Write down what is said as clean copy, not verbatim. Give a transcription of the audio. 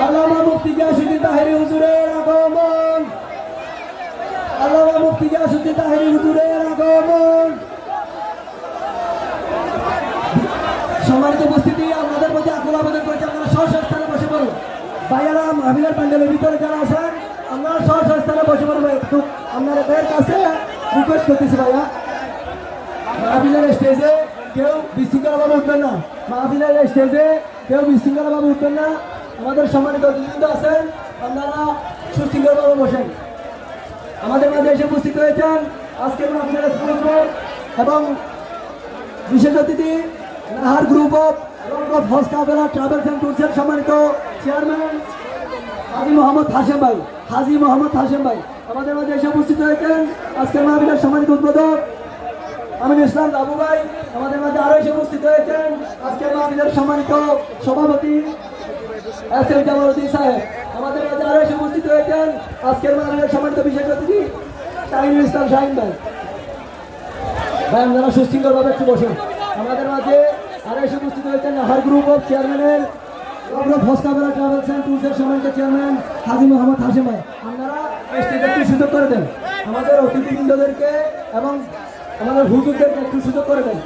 আল্লামা মুফতি গিয়াসউদ্দিন তাহেরি হুজুরের আগমন, আল্লামা মুফতি গিয়াসউদ্দিন তাহেরি হুজুরের আগমন। সম্মানিত উপস্থিতি, আপনাদের মধ্যে আকুল আবেদন করেছে আপনারা স্ব স্থানে বসে পড়ুন। ভাইয়ারা মাহফিলের প্যান্ডেলের ভিতরে যারা আছেন আপনারা স্ব স্থানে বসে পড়বেন। একটু আপনাদের কাছে রিকোয়েস্ট করতেছি ভাইয়া, মাহফিলের স্টেজে কেউ বিশৃঙ্খলাভাবে উঠবেন না, মাহফিলের স্টেজে কেউ বিশৃঙ্খলাভাবে উঠবেন না। আমাদের সম্মানিত অতিথিবৃন্দ আছেন, আপনারা সুশৃঙ্খলভাবে বসেন। আমাদের মাঝে এসে উপস্থিত হয়েছেন আজকের মাহফিলের স্পন্সর এবং বিশেষ অতিথি Nahar group of Hajj travels and ট্যুরসের সম্মানিত চেয়ারম্যান হাজী মোহাম্মদ হাশেম ভাই, হাজী মোহাম্মদ হাশেম ভাই আমাদের মাঝে এসে উপস্থিত হয়েছেন। আজকের মাহফিলের সম্মানিত উদ্বোধক আমিনুল ইসলাম বাবু ভাই আমাদের মাঝে আরো এসে উপস্থিত হয়েছেন। আজকের মাহফিলের সম্মানিত সভাপতি এস এম জামালউদ্দিন সাহেব আমাদের মাঝে আরো এসে উপস্থিত হয়েছেন। আজকের মাহফিলের সম্মানিত বিশেষ অতিথি শাহিনুল ইসলাম শাহিন ভাই। ভাই আপনারা সুশৃঙ্খলভাবে একটু বসুন। আমাদের মাঝে আরো এসে উপস্থিত হয়েছেন নাহার গ্রুপ অফ চেয়ারম্যানের ফসকাবেলা ট্রাভেলস অ্যান্ড ট্যুরসের সম্মানিত চেয়ারম্যান হাজী মোহাম্মদ হাশেম ভাই। আপনারা স্টেজে একটু সুযোগ করে দেন, আমাদের অতিথিবৃন্দদেরকে এবং আমাদের হুজুরদেরকে একটু সুযোগ করে দেন।